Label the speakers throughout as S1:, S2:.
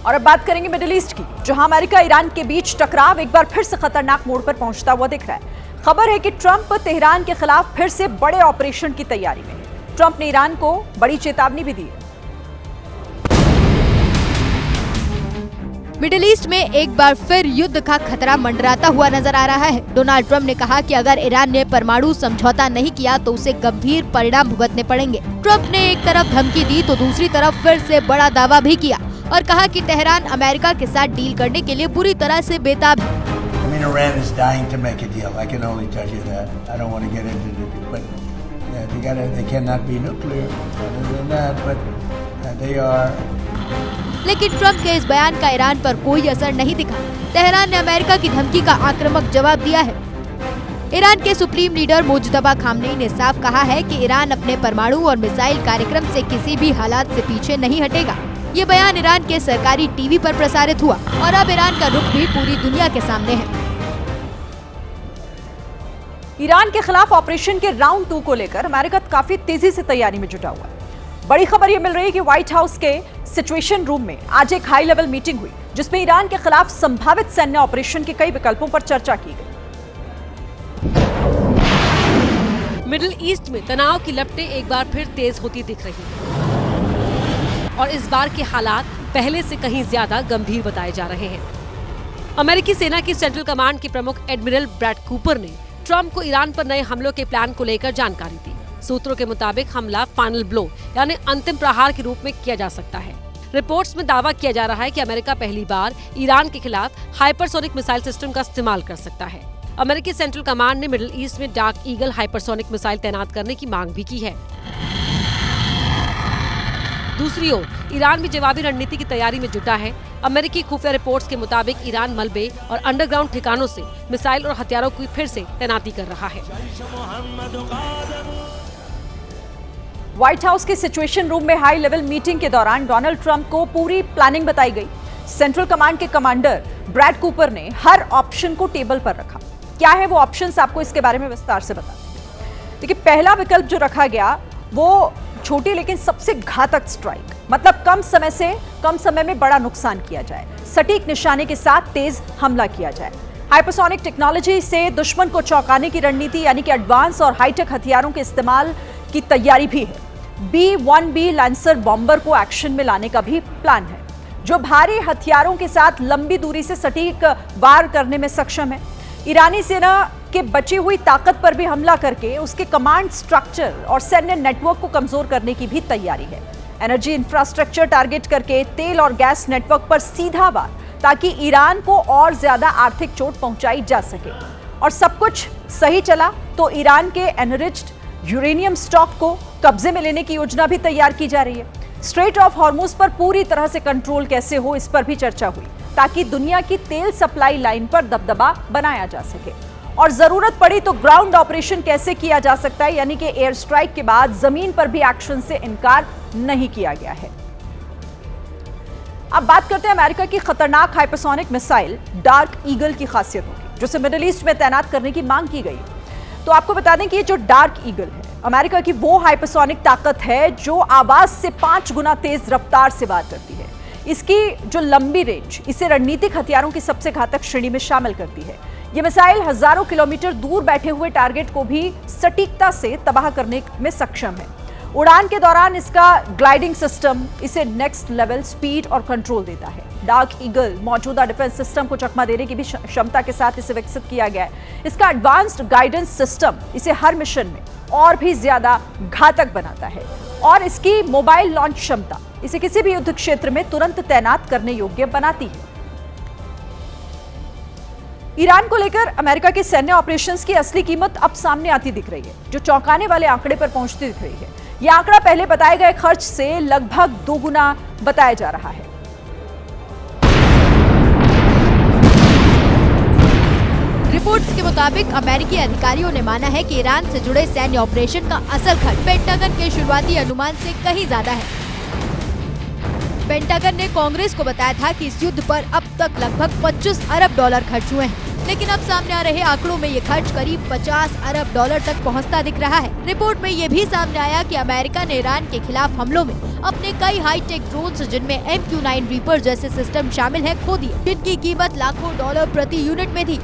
S1: और अब बात करेंगे मिडिल ईस्ट की, जहां अमेरिका ईरान के बीच टकराव एक बार फिर से खतरनाक मोड़ पर पहुंचता हुआ दिख रहा है। खबर है कि ट्रंप तेहरान के खिलाफ फिर से बड़े ऑपरेशन की तैयारी में है। ट्रंप ने ईरान को बड़ी चेतावनी भी दी है।
S2: मिडिल ईस्ट में एक बार फिर युद्ध का खतरा मंडराता हुआ नजर आ रहा है। डोनाल्ड ट्रंप ने कहा कि अगर ईरान ने परमाणु समझौता नहीं किया तो उसे गंभीर परिणाम भुगतने पड़ेंगे। ट्रंप ने एक तरफ धमकी दी तो दूसरी तरफ फिर से बड़ा दावा भी किया और कहा कि तेहरान अमेरिका के साथ डील करने के लिए बुरी तरह से बेताब है। लेकिन ट्रंप के इस बयान का ईरान पर कोई असर नहीं दिखा। तेहरान ने अमेरिका की धमकी का आक्रामक जवाब दिया है। ईरान के सुप्रीम लीडर मुज्तबा खामनेई ने साफ कहा है कि ईरान अपने परमाणु और मिसाइल कार्यक्रम से किसी भी हालात से पीछे नहीं हटेगा। ये बयान ईरान के सरकारी टीवी पर प्रसारित हुआ और अब ईरान का रुख भी पूरी दुनिया के सामने है।
S1: ईरान के खिलाफ ऑपरेशन के राउंड 2 को लेकर अमेरिका काफी तेजी से तैयारी में जुटा हुआ है। बड़ी खबर ये मिल रही है कि व्हाइट हाउस के सिचुएशन रूम में आज एक हाई लेवल मीटिंग हुई, जिसमें ईरान के खिलाफ संभावित सैन्य ऑपरेशन के कई विकल्पों पर चर्चा की गई।
S3: मिडिल ईस्ट में तनाव की लपटें एक बार फिर तेज होती दिख रही हैं और इस बार के हालात पहले से कहीं ज्यादा गंभीर बताए जा रहे हैं। अमेरिकी सेना की सेंट्रल कमांड के प्रमुख एडमिरल ब्रैड कूपर ने ट्रंप को ईरान पर नए हमलों के प्लान को लेकर जानकारी दी। सूत्रों के मुताबिक हमला फाइनल ब्लो यानी अंतिम प्रहार के रूप में किया जा सकता है। रिपोर्ट्स में दावा किया जा रहा है कि अमेरिका पहली बार ईरान के खिलाफ हाइपरसोनिक मिसाइल सिस्टम का इस्तेमाल कर सकता है। अमेरिकी सेंट्रल कमांड ने मिडिल ईस्ट में डार्क ईगल हाइपरसोनिक मिसाइल तैनात करने की मांग भी की है। दूसरी ओर ईरान भी जवाबी रणनीति की तैयारी में जुटा है। अमेरिकी खुफिया रिपोर्ट्स के मुताबिक ईरान मलबे और अंडरग्राउंड ठिकानों से मिसाइल और हथियारों की फिर से तैनाती कर रहा है।
S1: व्हाइट हाउस के सिचुएशन रूम में हाई लेवल मीटिंग के दौरान डोनाल्ड ट्रंप को पूरी प्लानिंग बताई गई। सेंट्रल कमांड के कमांडर ब्रैड कूपर ने हर ऑप्शन को टेबल पर रखा। क्या है वो ऑप्शंस, आपको इसके बारे में विस्तार से बता दें। देखिए, पहला विकल्प जो रखा गया वो छोटी लेकिन सबसे घातक स्ट्राइक, मतलब कम समय में बड़ा नुकसान किया जाए, सटीक निशाने के साथ तेज हमला किया जाए। हाइपरसोनिक टेक्नोलॉजी से दुश्मन को चौंकाने की रणनीति यानी कि एडवांस और हाईटेक हथियारों के इस्तेमाल की तैयारी भी है। B-1B लैंसर बॉम्बर को एक्शन में लाने का भी प्लान है, जो भारी हथियारों के साथ लंबी दूरी से सटीक वार करने में सक्षम है। ईरानी सेना के बची हुई ताकत पर भी हमला करके उसके कमांड स्ट्रक्चर और सैन्य नेटवर्क को कमजोर करने की भी तैयारी है। एनर्जी इंफ्रास्ट्रक्चर टारगेट करके तेल और गैस नेटवर्क पर सीधा वार, ताकि ईरान को और ज्यादा आर्थिक चोट पहुंचाई जा सके। और सब कुछ सही चला तो ईरान के एनरिच्ड यूरेनियम स्टॉक को कब्जे में लेने की योजना भी तैयार की जा रही है। स्ट्रेट ऑफ हॉर्मुज पर पूरी तरह से कंट्रोल कैसे हो, इस पर भी चर्चा हुई, ताकि दुनिया की तेल सप्लाई लाइन पर दबदबा बनाया जा सके। और जरूरत पड़ी तो ग्राउंड ऑपरेशन कैसे किया जा सकता है, यानी कि एयर स्ट्राइक के बाद जमीन पर भी एक्शन से इनकार नहीं किया गया है। अब बात करते हैं अमेरिका की खतरनाक हाइपरसोनिक मिसाइल डार्क ईगल की खासियतों की, जिसे मिडिल ईस्ट में तैनात करने की मांग की गई। तो आपको बता दें कि ये जो डार्क ईगल है, अमेरिका की वो हाइपरसोनिक ताकत है जो आवाज से 5 गुना तेज रफ्तार से वार करती है। इसकी जो लंबी रेंज इसे रणनीतिक हथियारों की सबसे घातक श्रेणी में शामिल करती है। ये मिसाइल हजारों किलोमीटर दूर बैठे हुए टारगेट को भी सटीकता से तबाह करने में सक्षम है। उड़ान के दौरान इसका ग्लाइडिंग सिस्टम इसे नेक्स्ट लेवल स्पीड और कंट्रोल देता है। डार्क ईगल मौजूदा डिफेंस सिस्टम को चकमा देने की भी क्षमता के साथ इसे विकसित किया गया है। इसका एडवांस्ड गाइडेंस सिस्टम इसे हर मिशन में और भी ज्यादा घातक बनाता है, और इसकी मोबाइल लॉन्च क्षमता इसे किसी भी युद्ध क्षेत्र में तुरंत तैनात करने योग्य बनाती है। ईरान को लेकर अमेरिका के सैन्य ऑपरेशंस की असली कीमत अब सामने आती दिख रही है, जो चौंकाने वाले आंकड़े पर पहुंचती दिख रही है। यह आंकड़ा पहले बताए गए खर्च से लगभग 2 गुना बताया जा रहा है।
S2: रिपोर्ट्स के मुताबिक अमेरिकी अधिकारियों ने माना है कि ईरान से जुड़े सैन्य ऑपरेशन का असल खर्च पेंटागन के शुरुआती अनुमान से कहीं ज्यादा है। पेंटागन ने कांग्रेस को बताया था कि इस युद्ध पर अब तक लगभग $25 अरब खर्च हुए हैं। लेकिन अब सामने आ रहे आंकड़ों में ये खर्च करीब 50 अरब डॉलर तक पहुंचता दिख रहा है। रिपोर्ट में ये भी सामने आया कि अमेरिका ने ईरान के खिलाफ हमलों में अपने कई हाईटेक ड्रोन्स, जिनमें MQ-9 रीपर जैसे सिस्टम शामिल है, खो दिए, जिनकी कीमत लाखों डॉलर प्रति यूनिट में थी।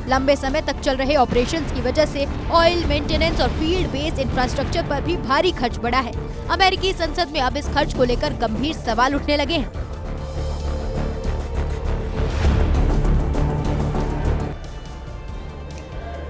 S2: लंबे समय तक चल रहे ऑपरेशंस की वजह से ऑयल मेंटेनेंस और फील्ड बेस्ड इंफ्रास्ट्रक्चर पर भी भारी खर्च बढ़ा है। अमेरिकी संसद में अब इस खर्च को लेकर गंभीर सवाल उठने लगे हैं।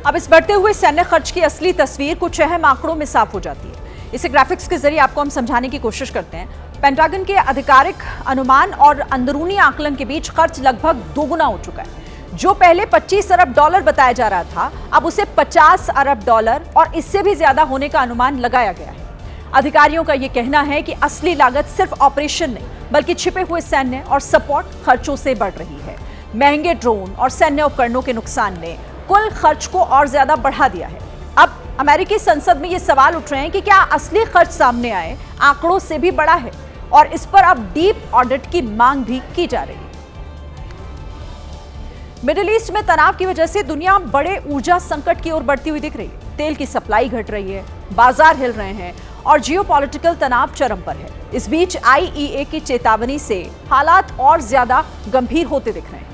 S1: अब इस बढ़ते हुए सैन्य खर्च की असली तस्वीर कुछ अहम आंकड़ों में साफ हो जाती है। इसे ग्राफिक्स के जरिए आपको हम समझाने की कोशिश करते हैं। पेंटागन के आधिकारिक अनुमान और अंदरूनी आकलन के बीच खर्च लगभग दोगुना हो चुका है। जो पहले 25 अरब डॉलर बताया जा रहा था, अब उसे 50 अरब डॉलर और इससे भी ज्यादा होने का अनुमान लगाया गया है। अधिकारियों का यह कहना है कि असली लागत सिर्फ ऑपरेशन नहीं, बल्कि छिपे हुए सैन्य और सपोर्ट खर्चों से बढ़ रही है। महंगे ड्रोन और सैन्य उपकरणों के नुकसान ने कुल खर्च को और ज्यादा बढ़ा दिया है। अब अमेरिकी संसद में ये सवाल उठ रहे हैं कि क्या असली खर्च सामने आए आंकड़ों से भी बड़ा है, और इस पर अब डीप ऑडिट की मांग भी की जा रही है। मिडिल ईस्ट में तनाव की वजह से दुनिया बड़े ऊर्जा संकट की ओर बढ़ती हुई दिख रही है। तेल की सप्लाई घट रही है, बाजार हिल रहे हैं और जियोपॉलिटिकल तनाव चरम पर है। इस बीच IEA की चेतावनी से हालात और ज्यादा गंभीर होते दिख रहे हैं।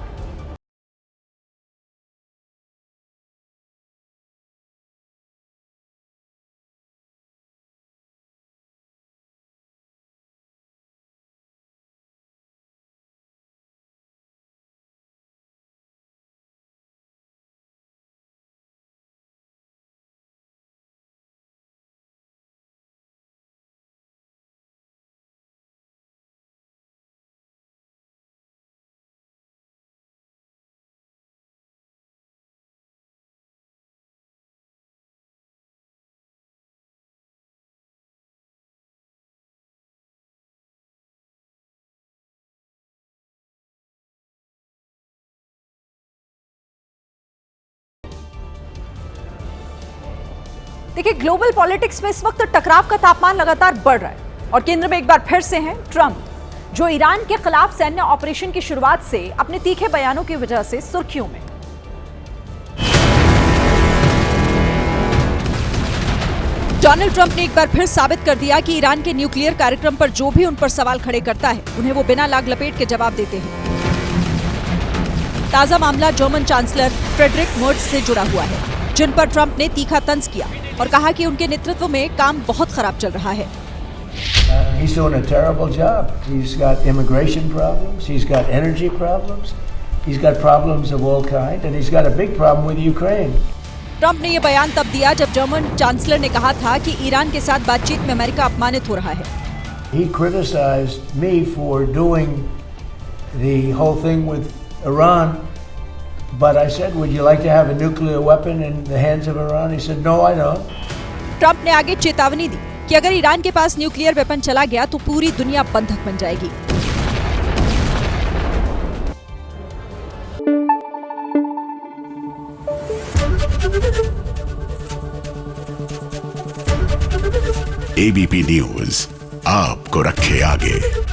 S1: देखिए, ग्लोबल पॉलिटिक्स में इस वक्त टकराव का तापमान लगातार बढ़ रहा है और केंद्र में एक बार फिर से हैं ट्रंप, जो ईरान के खिलाफ सैन्य ऑपरेशन की शुरुआत से अपने तीखे बयानों की वजह से सुर्खियों में। डोनाल्ड ट्रंप ने एक बार फिर साबित कर दिया कि ईरान के न्यूक्लियर कार्यक्रम पर जो भी उन पर सवाल खड़े करता है, उन्हें वो बिना लाग लपेट के जवाब देते हैं। ताजा मामला जर्मन चांसलर फ्रेडरिक मर्ज से जुड़ा हुआ है, जिन पर ट्रंप ने तीखा तंज किया और कहा कि उनके नेतृत्व में काम बहुत खराब चल रहा है।
S4: He's doing a terrible job. He's got immigration problems. He's got energy problems. He's got problems of all kind, and he's got a big problem with Ukraine.
S1: Trump ने यह बयान तब दिया जब जर्मन चांसलर ने कहा था कि ईरान के साथ बातचीत में अमेरिका अपमानित हो रहा है।
S4: He criticized me for doing the whole thing with Iran, but I said, "Would you like to have a nuclear weapon in the hands of Iran?" He said, "No, I don't."
S1: Trump ने आगे चेतावनी दी कि अगर Iran के पास nuclear weapon चला गया तो पूरी दुनिया बंधक बन जाएगी।
S5: ABP न्यूज आपको रखे आगे।